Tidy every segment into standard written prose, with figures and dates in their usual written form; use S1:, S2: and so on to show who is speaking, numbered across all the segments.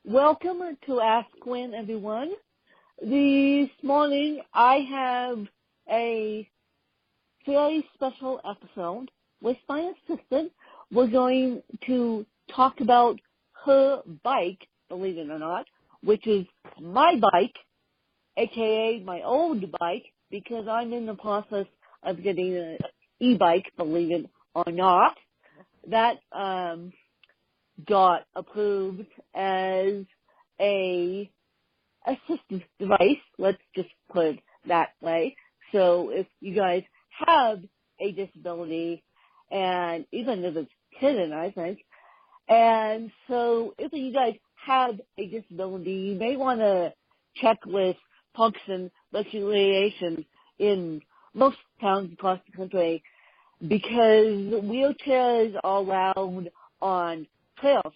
S1: Welcome to Ask Gwen, everyone. This morning I have a very special episode with my assistant. We're going to talk about her bike, believe it or not, which is my bike, aka my old bike, because I'm in the process of getting an e-bike, believe it or not. That got approved as a assistive device. Let's just put it that way. So if you guys have a disability, and even if it's hidden, I think, and so if you guys have a disability, you may want to check with Parks and Recreation in most towns across the country, because wheelchairs are allowed on trails.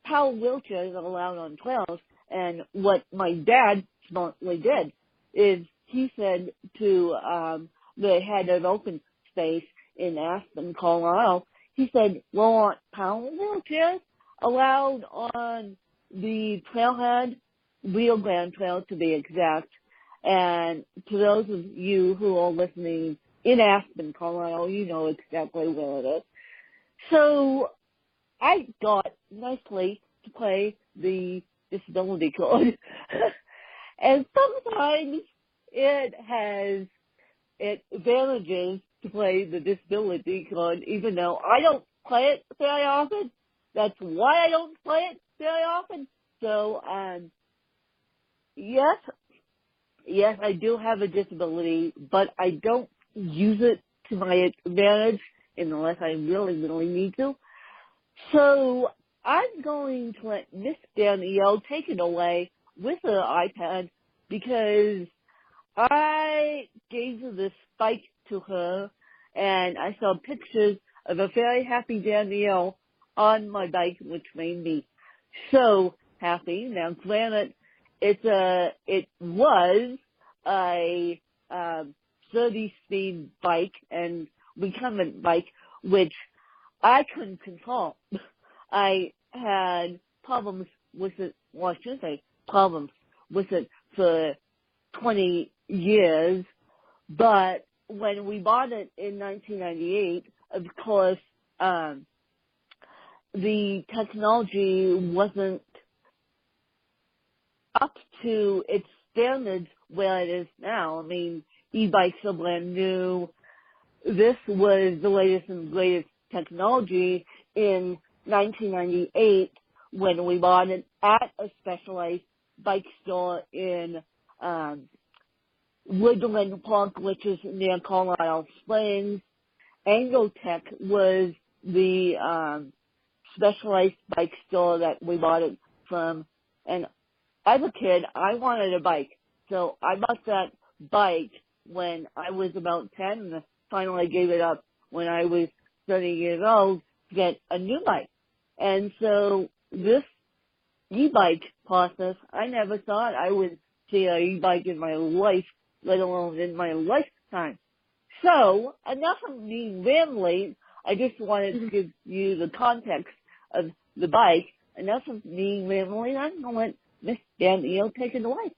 S1: Power wheelchairs are allowed on trails, and what my dad smartly did is he said to the head of open space in Aspen, Colorado, he said, well, aren't power wheelchairs allowed on the trailhead, Rio Grande Trail to be exact? And to those of you who are listening in Aspen, Colorado, you know exactly where it is. So I got nicely to play the disability card. And sometimes it advantages to play the disability card, even though I don't play it very often. That's why I don't play it very often. So, yes, I do have a disability, but I don't use it to my advantage unless I really, really need to. So I'm going to let Miss Danielle take it away with her iPad, because I gave this bike to her and I saw pictures of a very happy Danielle on my bike, which made me so happy. Now, granted, it was a 30-speed bike and recumbent bike, which I couldn't control. I had problems with it, well, I should say problems with it for 20 years, but when we bought it in 1998, of course, the technology wasn't up to its standards where it is now. I mean, e-bikes are brand new. This was the latest and greatest technology in 1998 when we bought it at a Specialized bike store in Woodland Park, which is near Colorado Springs. Angotech was the Specialized bike store that we bought it from. And as a kid, I wanted a bike. So I bought that bike when I was about 10, and finally gave it up when I was 30 years old to get a new bike. And so this e-bike process, I never thought I would see an e-bike in my life, let alone in my lifetime. So, enough of being rambling. I just wanted to give you the context of the bike. Enough of being rambling. I'm going to let Miss Danielle take it away.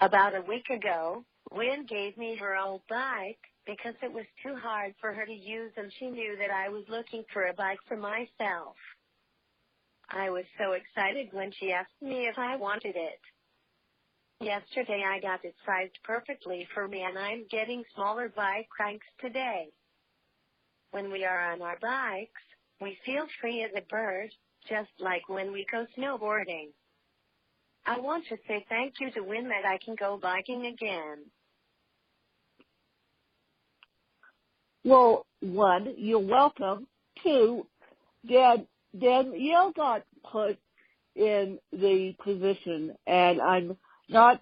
S2: About a week ago, Wynn gave me her old bike because it was too hard for her to use, and she knew that I was looking for a bike for myself. I was so excited when she asked me if I wanted it. Yesterday I got it sized perfectly for me, and I'm getting smaller bike cranks today. When we are on our bikes, we feel free as a bird, just like when we go snowboarding. I want to say thank you to Wynn that I can go biking again.
S1: Well, one, you're welcome. Two, Danielle got put in the position, and I'm not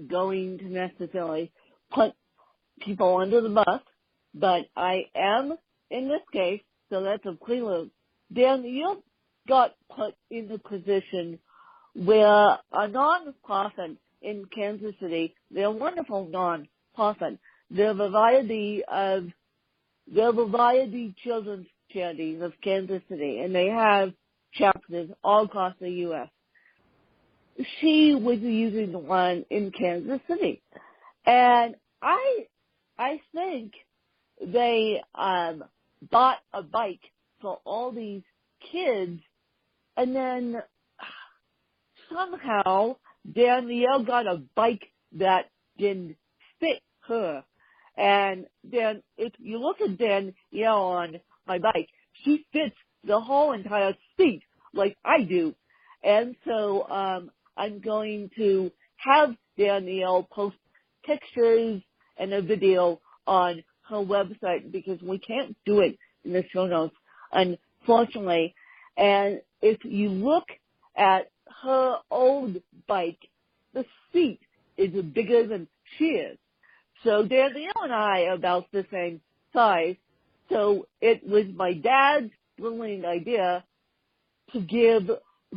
S1: going to necessarily put people under the bus, but I am in this case, so that's a prelude. Danielle got put in the position where a non-profit in Kansas City, they're a wonderful non-profit. They're Variety Children's charities of Kansas City, and they have chapters all across the U.S. She was using the one in Kansas City, and I think they bought a bike for all these kids, and then somehow Danielle got a bike that didn't fit her. And then if you look at Danielle on my bike, she fits the whole entire seat like I do. And so I'm going to have Danielle post pictures and a video on her website because we can't do it in the show notes, unfortunately. And if you look at her old bike, the seat is bigger than she is. So Danielle and I are about the same size. So it was my dad's brilliant idea to give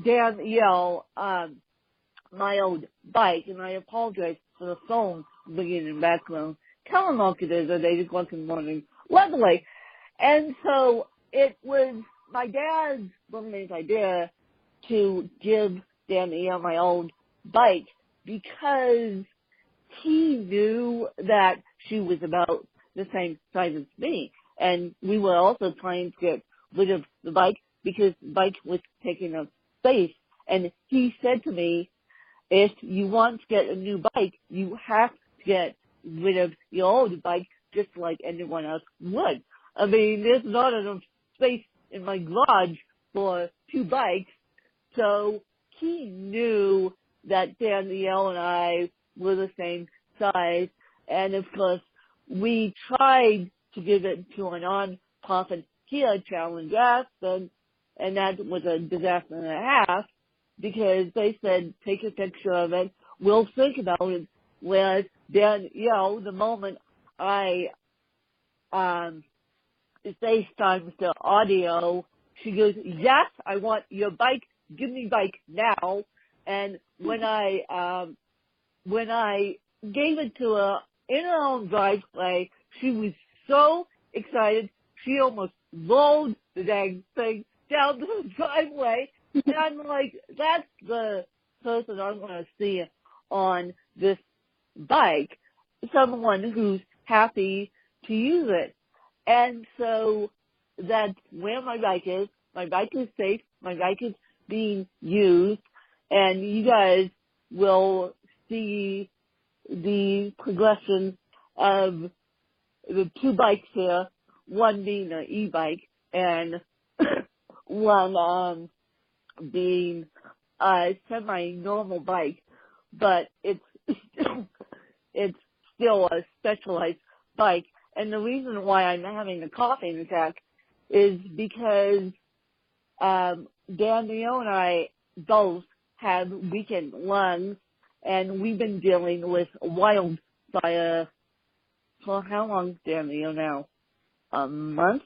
S1: Danielle my old bike, and I apologize for the phone ringing in the background. Telemarketers are 8 o'clock in the morning. Lovely. And so it was my dad's brilliant idea to give Danielle my old bike because he knew that she was about the same size as me. And we were also trying to get rid of the bike because the bike was taking up space. And he said to me, if you want to get a new bike, you have to get rid of your old bike just like anyone else would. I mean, there's not enough space in my garage for 2 bikes. So he knew that Danielle and I were the same size. And of course, we tried to give it to a non-profit Kia Challenge Aspen, and that was a disaster and a half because they said, take a picture of it, we'll think about it. Whereas Danielle, the moment I FaceTime the audio, she goes, yes, I want your bike, give me bike now. And when I gave it to her in her own driveway, she was so excited, she almost rolled the dang thing down the driveway. And I'm like, that's the person I'm going to see on this bike, someone who's happy to use it. And so that's where my bike is. My bike is safe. My bike is being used. And you guys will see the progression of the 2 bikes here, one being an e-bike and one being a semi-normal bike, but it's still a specialized bike. And the reason why I'm having a coughing attack is because Danielle and I both have weakened lungs, and we've been dealing with wildfire for how long, Danielle, now? A month?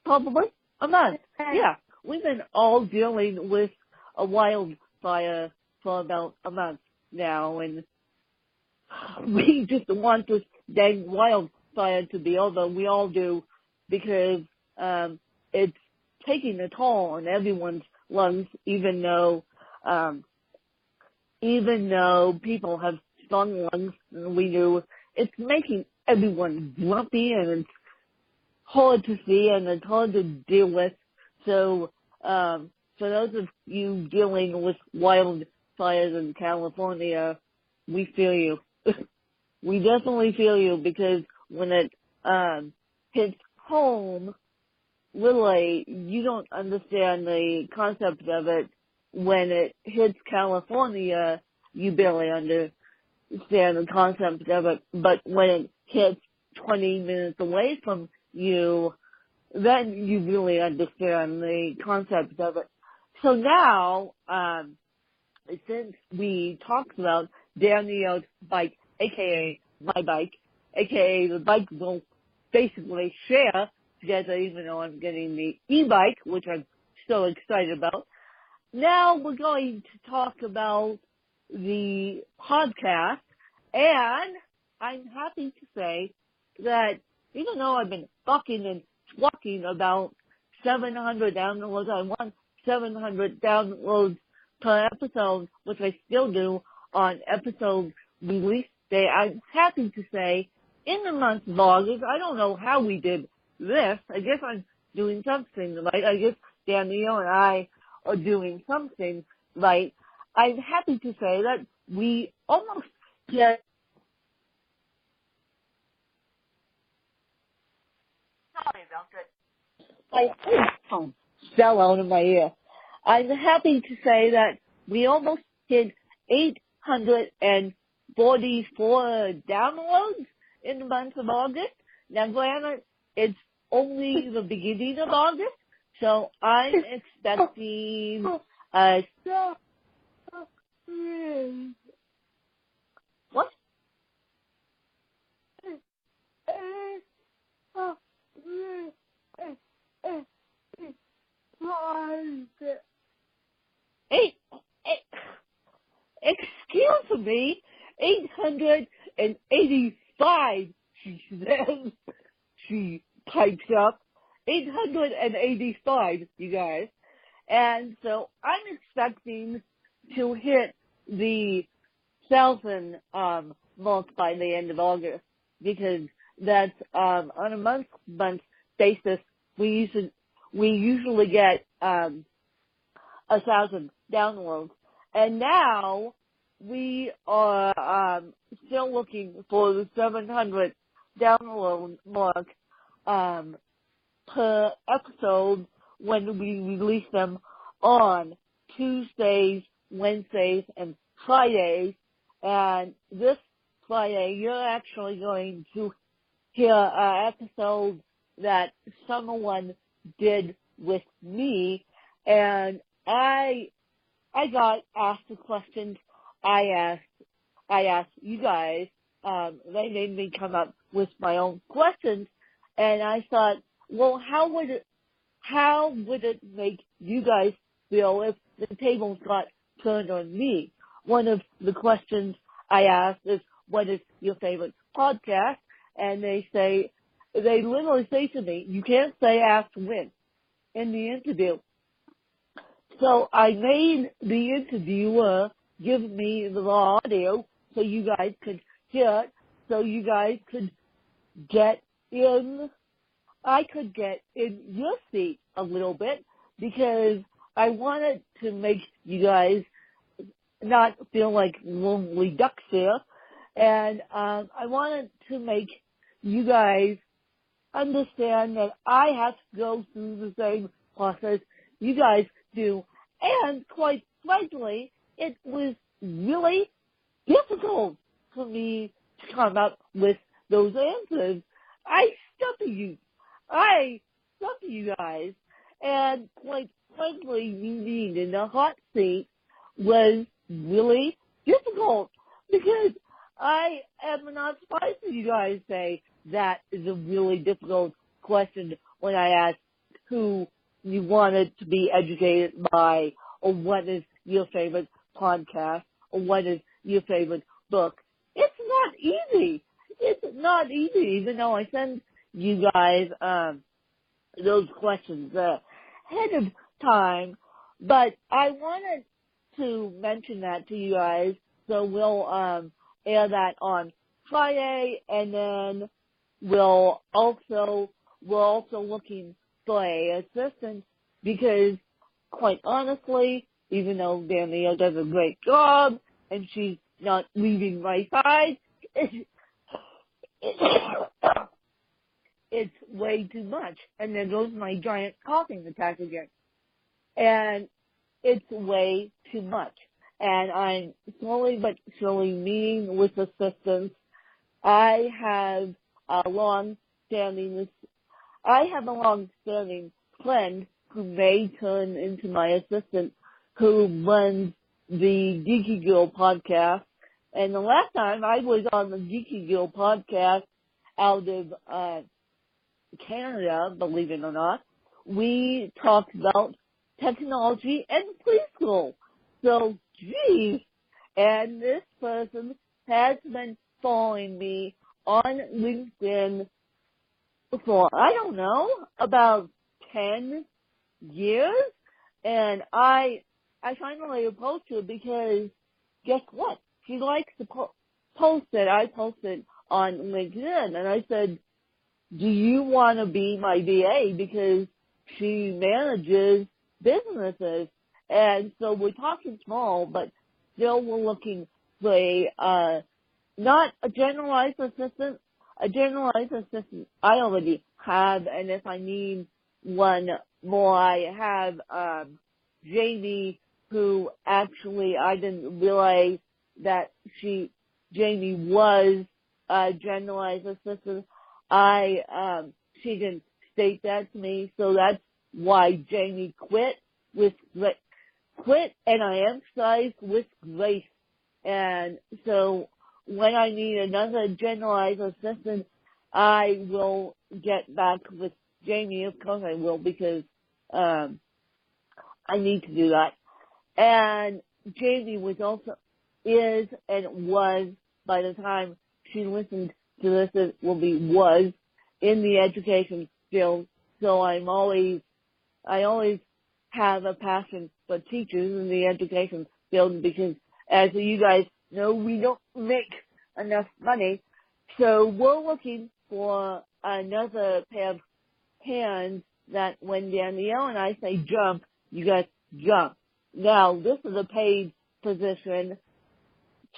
S1: Probably? A month. Yeah. We've been all dealing with a wildfire for about a month now, and we just want this dang wildfire to be over. We all do, because it's taking a toll on everyone's lungs, even though people have strong lungs, and we do. It's making everyone grumpy, and it's hard to see, and it's hard to deal with. So, for those of you dealing with wildfires in California, we feel you. We definitely feel you, because when it hits home, really, you don't understand the concept of it. When it hits California, you barely understand the concept of it. But when it hits 20 minutes away from you, then you really understand the concept of it. So now, since we talked about Danielle's bike, aka my bike, aka the bike we'll basically share together, even though I'm getting the e-bike, which I'm so excited about. Now we're going to talk about the podcast, and I'm happy to say that even though I've been talking and talking about 700 downloads. I want 700 downloads per episode, which I still do on episode release day. I'm happy to say in the month of August, I don't know how we did this. I guess I'm doing something right. I guess Danielle and I are doing something right. I'm happy to say that we almost get. Sorry about that. My headphone fell out of my ear. I'm happy to say that we almost hit 844 downloads in the month of August. Now, granted, it's only the beginning of August, so I'm expecting what? Excuse me, 885, she says. She pipes up. 885, you guys. And so I'm expecting to hit the 1,000 mark by the end of August, because that's on a month basis. We usually get 1,000 downloads, and now we are still looking for the 700 download mark per episode when we release them on Tuesdays, Wednesdays, and Fridays. And this Friday, you're actually going to hear an episode that someone did with me, and I got asked the questions I asked you guys. They made me come up with my own questions, and I thought, well, how would it make you guys feel if the tables got turned on me? One of the questions I asked is, what is your favorite podcast? And they literally say to me, you can't say ask to win in the interview. So I made the interviewer give me the raw audio so you guys could hear it, so you guys could get in. I could get in your seat a little bit, because I wanted to make you guys not feel like lonely ducks here, and I wanted to make you guys understand that I have to go through the same process you guys do. And quite frankly, it was really difficult for me to come up with those answers. I stumped you guys, and quite frankly, being in the hot seat was really difficult, because I am not surprised that you guys say that is a really difficult question when I ask who you wanted to be educated by, or what is your favorite podcast, or what is your favorite book. It's not easy. It's not easy, even though I send you guys those questions ahead of time. But I wanted to mention that to you guys, so we'll air that on Friday, and then we're also looking for an assistant, because quite honestly, even though Danielle does a great job and she's not leaving my side, it's way too much. And there goes my giant coughing attack again. And it's way too much. And I'm slowly but surely meeting with assistants. I have a long-standing friend who may turn into my assistant, who runs the Geeky Girl podcast. And the last time I was on the Geeky Girl podcast out of Canada, believe it or not, we talked about technology and preschool. So, geez. And this person has been following me on LinkedIn for, I don't know, about 10 years. And I finally approached her because guess what? She likes the post that I posted on LinkedIn. And I said, do you want to be my VA? Because she manages businesses. And so we're talking small, but still we're looking for a, not a generalized assistant. A generalized assistant I already have, and if I need one more, I have Jamie, who actually I didn't realize that Jamie was a generalized assistant. She didn't state that to me, so that's why Jamie quit, and I emphasize with grace. And so when I need another generalized assistant, I will get back with Jamie. Of course I will, because I need to do that. And Jamie is and was, by the time she listened to this, it will be was in the education field. So I always have a passion for teachers in the education field, because as you guys know, we don't make enough money. So we're looking for another pair of hands that when Danielle and I say jump, you guys jump. Now, this is a paid position.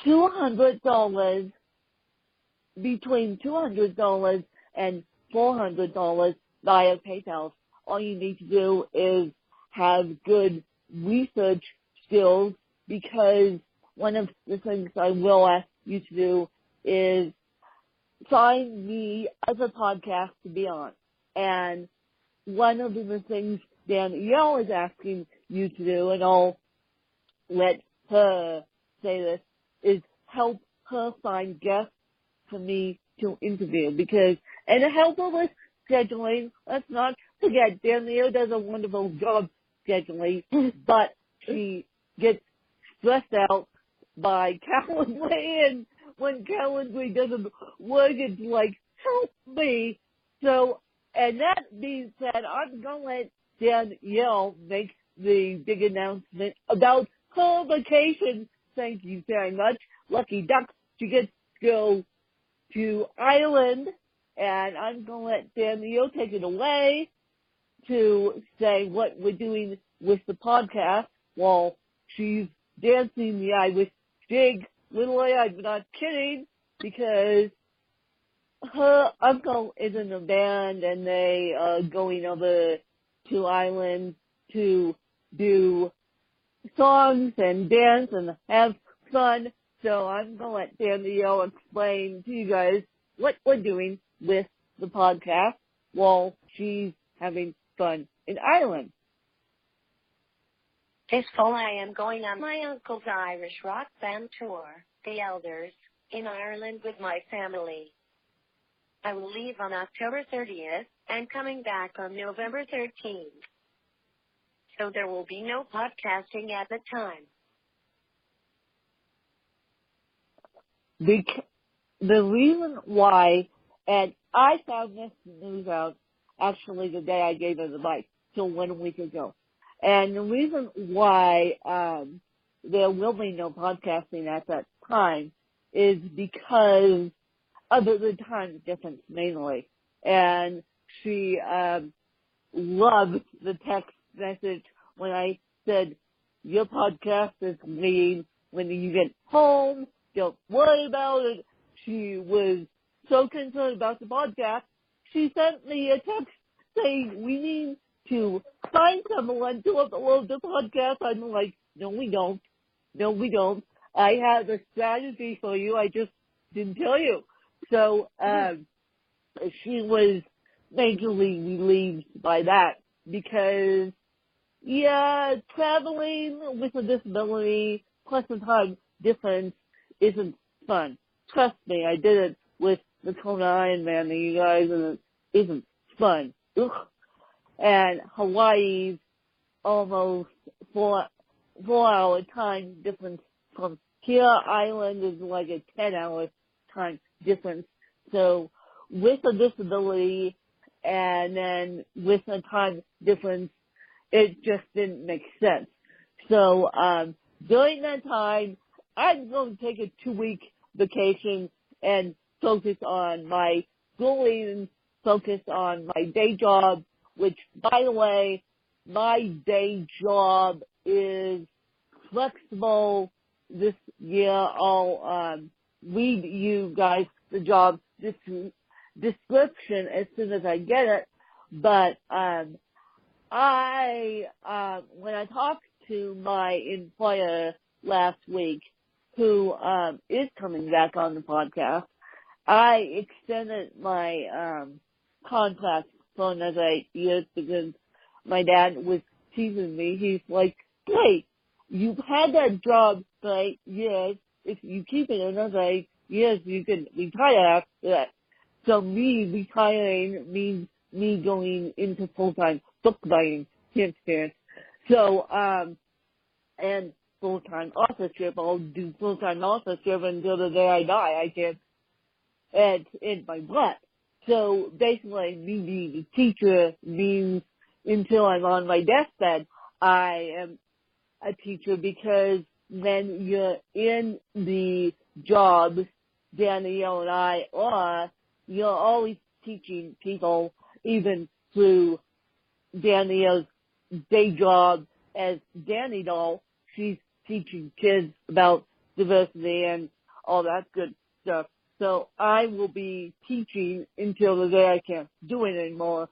S1: $200, between $200 and $400 via PayPal. All you need to do is have good research skills, because one of the things I will ask you to do is find me as a podcast to be on. And one of the things Danielle is asking you to do, and I'll let her say this, is help her find guests for me to interview, and to help her with scheduling. Let's not forget, Danielle does a wonderful job scheduling, but she gets stressed out by Calendly, and when Calendly doesn't work, it's like, help me. So, and that being said, I'm going to let Danielle make the big announcement about her vacation. Thank you very much. Lucky duck, she gets to go to Ireland, and I'm going to let Danielle take it away to say what we're doing with the podcast while she's dancing the Irish jig. Literally, I'm not kidding, because her uncle is in a band and they are going over to Ireland to do songs and dance and have fun. So I'm going to let Danielle explain to you guys what we're doing with the podcast while she's having fun in Ireland.
S2: This fall I am going on my uncle's Irish rock band tour, The Elders, in Ireland with my family. I will leave on October 30th and coming back on November 13th. So there will be no podcasting at the time.
S1: The reason why, and I found this news out actually the day I gave her the bike, so 1 week ago. And the reason why there will be no podcasting at that time is because of the time difference mainly. And she loved the text message when I said, your podcast is waiting when you get home. Don't worry about it. She was so concerned about the podcast. She sent me a text saying we need to find someone to upload the podcast. I'm like, no, we don't. No, we don't. I have a strategy for you. I just didn't tell you. So she was majorly relieved by that because, yeah, traveling with a disability plus the time difference isn't fun. Trust me, I did it with the Kona Ironman, you guys, and it isn't fun. Ugh. And Hawaii's almost 4-hour time difference from here. Island is like a 10-hour time difference. So with a disability and then with the time difference, it just didn't make sense. So during that time, I'm going to take a 2-week vacation and focus on my schooling and focus on my day job, which, by the way, my day job is flexible. This year I'll read you guys the job description as soon as I get it. But when I talked to my employer last week, who is coming back on the podcast, I extended my contract for another 8 years because my dad was teasing me. He's like, "Wait, you've had that job for 8 years. If you keep it another 8 years, you can retire after that." So me retiring means me going into full-time book writing experience. So, and full-time authorship. I'll do full-time authorship until the day I die. I can't add in my butt. So basically, me being a teacher means until I'm on my deathbed, I am a teacher, because when you're in the jobs Danielle and I are, you're always teaching people, even through Danielle's day job as Danny Doll. She's teaching kids about diversity and all that good stuff. So I will be teaching until the day I can't do it anymore.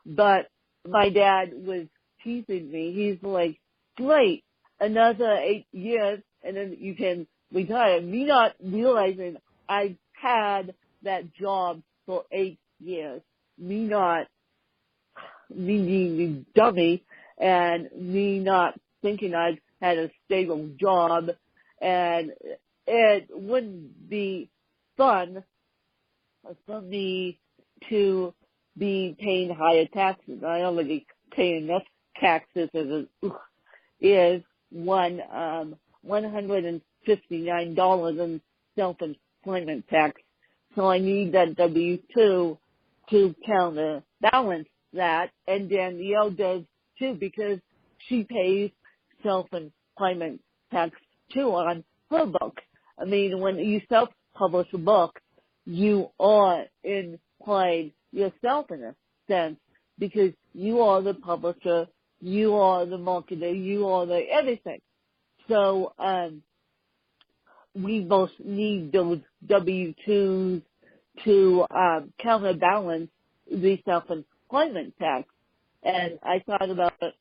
S1: But my dad was teasing me. He's like, "Great, another 8 years and then you can retire." Me not realizing I've had that job for 8 years. Me being a dummy, and me not thinking I've had a stable job, and it wouldn't be fun for me to be paying higher taxes. I already pay enough taxes as it is. $159 in self-employment tax. So I need that W-2 to counterbalance that, and Danielle does too, because she pays self-employment tax too on her book. I mean, when you self-publish a book, you are employed yourself in a sense, because you are the publisher, you are the marketer, you are the everything. So we both need those W-2s to counterbalance the self-employment tax. And I thought about it,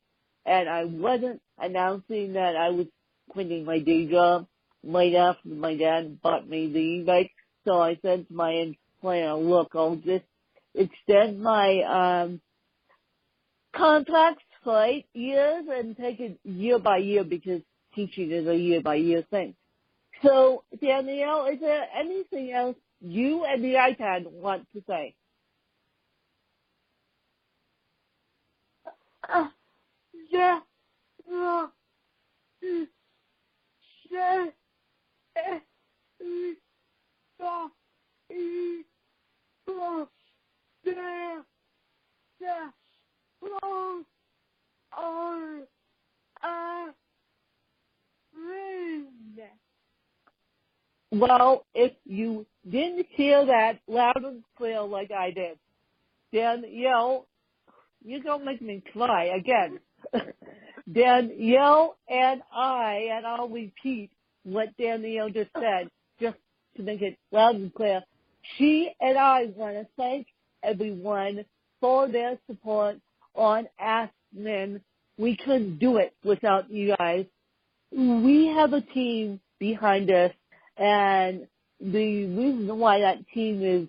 S1: and I wasn't announcing that I was quitting my day job right after my dad bought me the e-bike. So I said to my employer, "Look, I'll just extend my contracts for 8 years and take it year by year, because teaching is a year by year thing." So, Danielle, is there anything else you and the iPad want to say? Yeah. Well, if you didn't hear that loud and clear like I did, then, you're going to make me cry again. Danielle and I'll repeat what Danielle just said, just to make it loud and clear. She and I want to thank everyone for their support on Ask Men. We couldn't do it without you guys. We have a team behind us, and the reason why that team is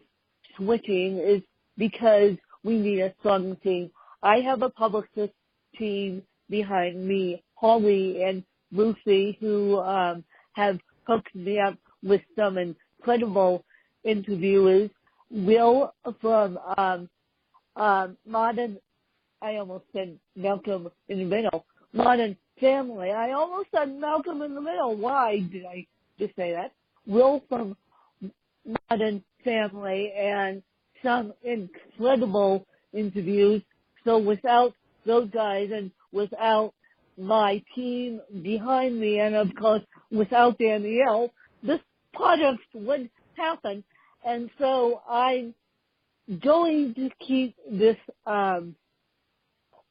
S1: switching is because we need a strong team. I have a publicist team behind me, Holly and Lucy, who have hooked me up with some incredible interviewers. Will from Modern, I almost said Malcolm in the Middle, Modern Family. I almost said Malcolm in the Middle. Why did I just say that? Will from Modern Family, and some incredible interviews. So without those guys and without my team behind me, and of course without Danielle, this project wouldn't happen. And so I'm going to keep this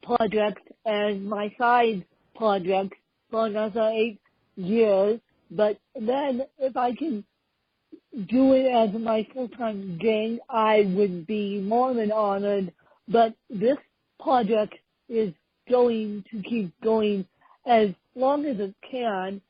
S1: project as my side project for another 8 years. But then if I can do it as my full-time gig, I would be more than honored. But this project is going to keep going as long as it can.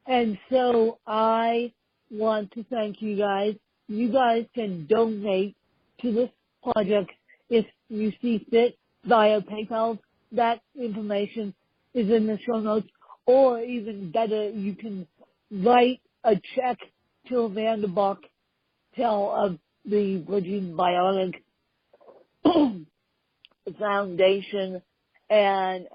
S1: And so I want to thank you guys. You guys can donate to this project if you see fit via PayPal. That information is in the show notes. Or even better, you can write a check to Amanda Bachtel of the Bridging Bionics Foundation and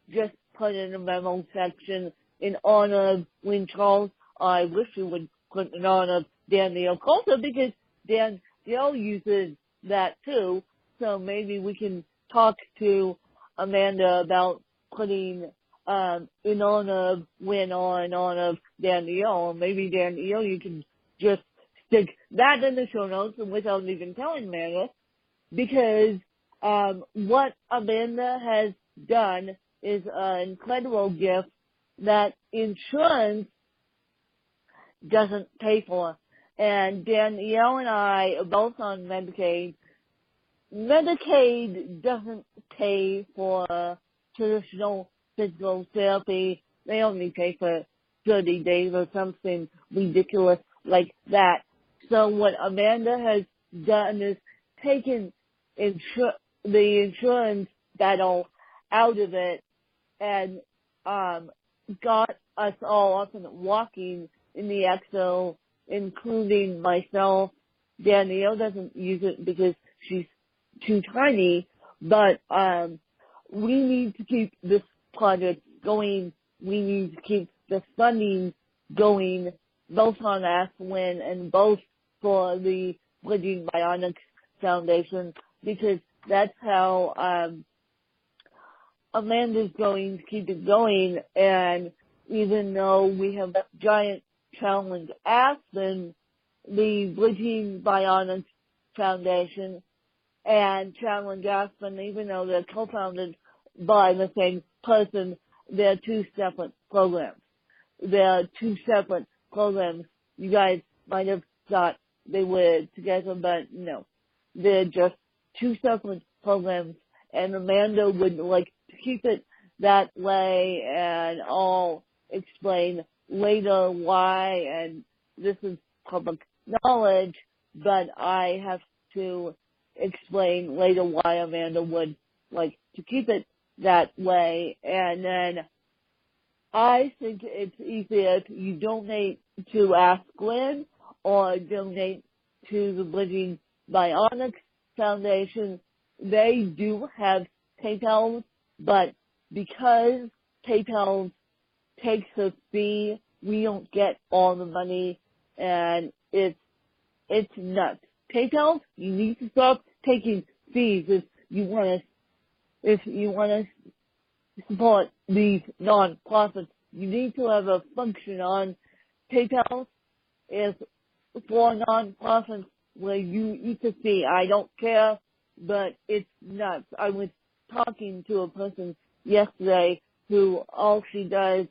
S1: just put in a memo section in honor of Lynn Charles. I wish you would put in honor of Danielle Coulter because Danielle uses that too. So maybe we can talk to Amanda about putting in honor of Lynn or in honor of Danielle. Or maybe Danielle, you can just stick that in the show notes without even telling Amanda, because what Amanda has done is an incredible gift that insurance doesn't pay for. And Danielle and I are both on Medicaid. Medicaid doesn't pay for traditional physical therapy. They only pay for 30 days or something ridiculous like that. So what Amanda has done is taken the insurance battle out of it and got us all up and walking in the EXO, including myself. Danielle doesn't use it because she's too tiny, but we need to keep this project going. We need to keep the funding going, both on Ask Lynn and both for the Bridging Bionics Foundation, because that's how Amanda's going to keep it going. And even though we have a giant challenge Aspen, the Bridging Bionics Foundation and Challenge Aspen, even though they're co-founded by the same person, they're two separate programs. They're two separate programs. You guys might have thought they were together, but no. They're just two separate programs, and Amanda would like to keep it that way, and I'll explain later why, and this is public knowledge, but I have to explain later why Amanda would like to keep it that way. And then I think it's easier if you donate to Ask Lynn or donate to the Bridging Bionics Foundation. They do have PayPal, but because PayPal takes a fee, we don't get all the money, and it's nuts. PayPal, you need to stop taking fees if you want to support these non-profits. You need to have a function on PayPal is for non-profits where you eat the fee. I don't care, but it's nuts. I was talking to a person yesterday who all she does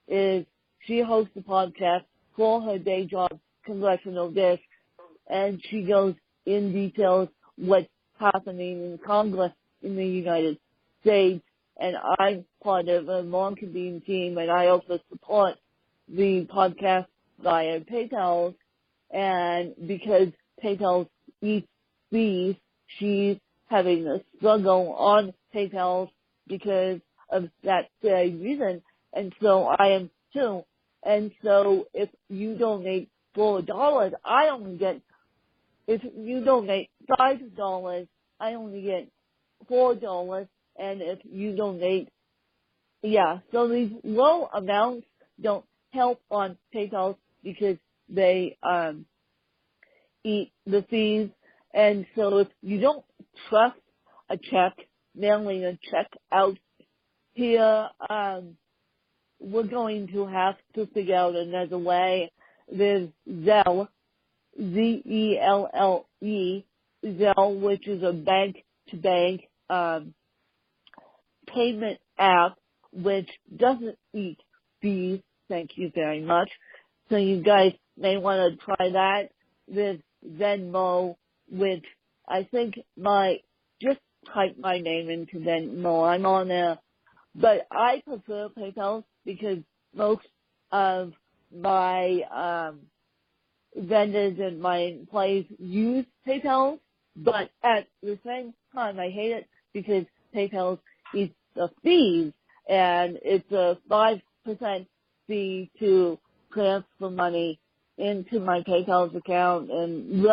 S1: is she hosts a podcast for her day job, Congressional Dish, and she goes in details what's happening in Congress in the United States. And I'm part of a marketing team, and I also support the podcast via PayPal. And because PayPal eats fees, she's having a struggle on PayPal because of that very reason. And so I am too. And so if you donate $4, I only get, if you donate $5, I only get $4. And if you donate, so these low amounts don't help on PayPal because they eat the fees. And so if you don't trust a check, mailing a check out here. We're going to have to figure out another way. There's Zelle, Z-E-L-L-E, Zelle, which is a bank-to-bank payment app, which doesn't eat fees. Thank you very much. So you guys may want to try that. There's Venmo, which I think just type my name into Venmo. I'm on there. But I prefer PayPal because most of my vendors and my employees use PayPal, but at the same time I hate it because PayPal eats the fees, and it's a 5% fee to transfer money into my PayPal account, and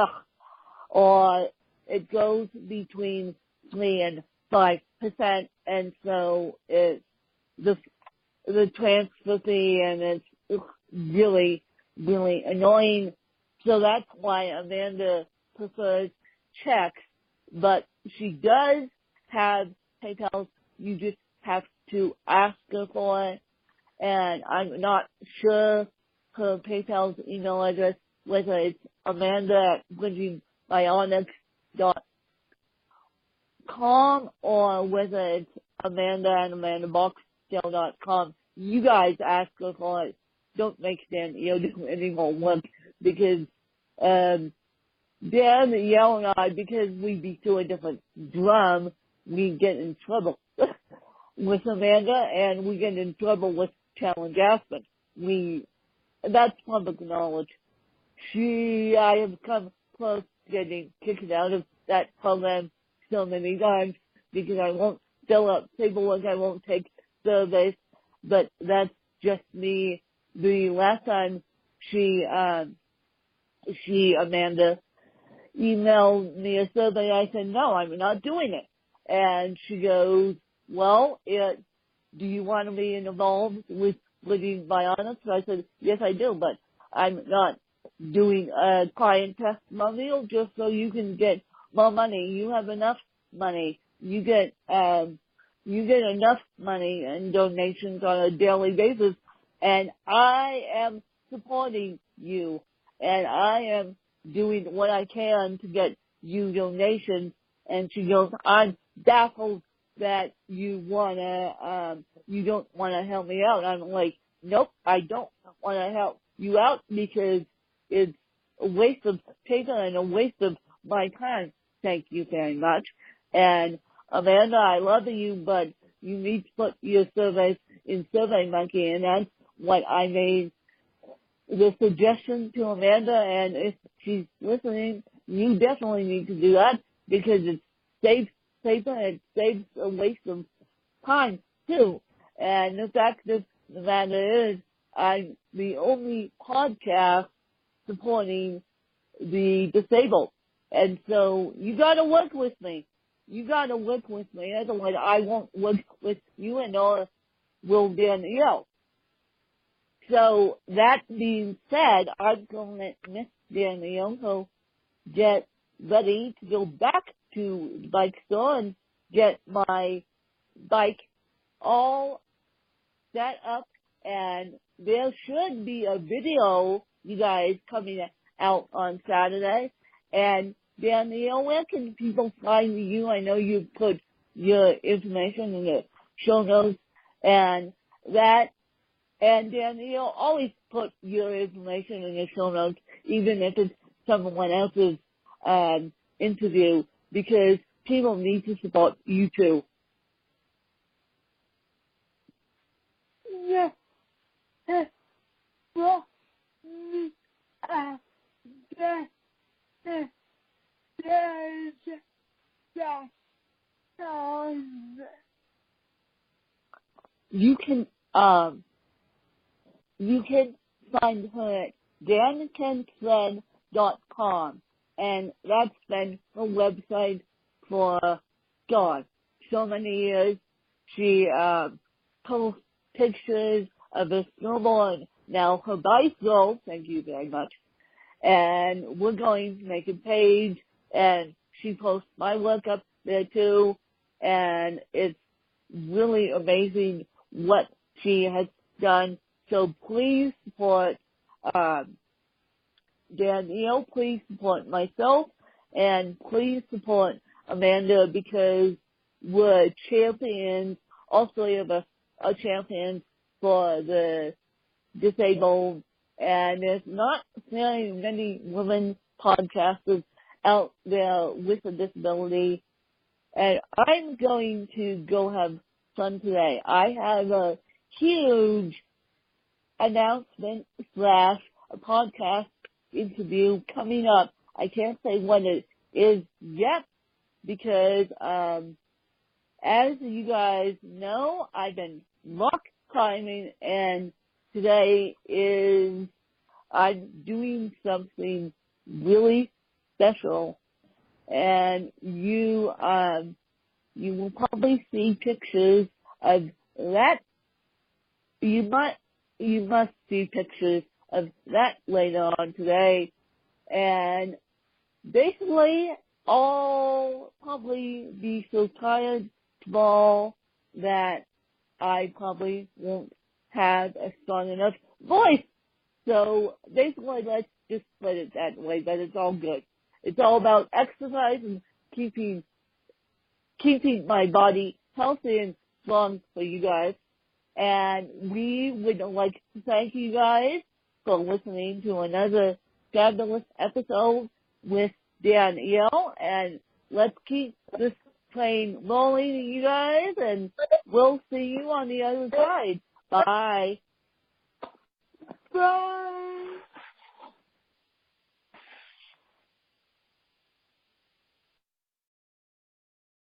S1: or it goes between 3 and 5%, and so it's the transfer fee, and it's really, really annoying. So that's why Amanda prefers checks, but she does have PayPal. You just have to ask her for it, and I'm not sure her PayPal's email address, whether it's amanda@bridgingbionics.com or whether it's amanda@amandaboxdale.com. You guys ask her for it. Don't make Dan do any more work, because Dan, Yale, and I, because we beat to a different drum, we get in trouble with Amanda, and we get in trouble with Challenge Aspen. That's public knowledge. I have come close to getting kicked out of that program so many times because I won't fill out paperwork, I won't take surveys, but that's just me. The last time Amanda emailed me a survey, I said, no, I'm not doing it. And she goes, well, do you want to be involved with Bridging Bionics? I said, yes, I do, but I'm not doing a client testimonial just so you can get more money. You have enough money. You get enough money and donations on a daily basis, and I am supporting you, and I am doing what I can to get you donations. And she goes, I'm baffled that you don't wanna help me out. I'm like, nope, I don't wanna help you out because it's a waste of paper and a waste of my time. Thank you very much. And Amanda, I love you, but you need to put your surveys in SurveyMonkey, and that's what I made the suggestion to Amanda. And if she's listening, you definitely need to do that because it saves paper and it saves a waste of time too. And the fact of the matter is, I'm the only podcast supporting the disabled. And so you gotta work with me. Otherwise I won't work with you, and nor will Danielle. So that being said, I'm going to let Miss Danielle get ready to go back to the bike store and get my bike all set up, and there should be a video, you guys, coming out on Saturday. And Danielle, where can people find you? I know you put your information in the show notes, and Danielle always put your information in the show notes, even if it's someone else's interview, because people need to support you too. Yeah. You can find her at dancanthread.com, and that's been her website for so many years. She posts pictures of her snowboard, now her bicycle, thank you very much, and we're going to make a page, and she posts my work up there too, and it's really amazing what she has done. So please support Danielle, please support myself, and please support Amanda, because we're champions, all three of us are champions for the disabled, and there's not very many women podcasters out there with a disability, and I'm going to go have fun today. I have a huge announcement / a podcast interview coming up. I can't say what it is yet because, as you guys know, I've been rock climbing, and today I'm doing something really special, and you will probably see pictures of that. You must see pictures of that later on today, and basically I'll probably be so tired tomorrow that I probably won't have a strong enough voice. So basically, let's just put it that way, but it's all good. It's all about exercise and keeping my body healthy and strong for you guys. And we would like to thank you guys for listening to another fabulous episode with Danielle. And let's keep this train rolling, you guys, and we'll see you on the other side. Bye. Bye.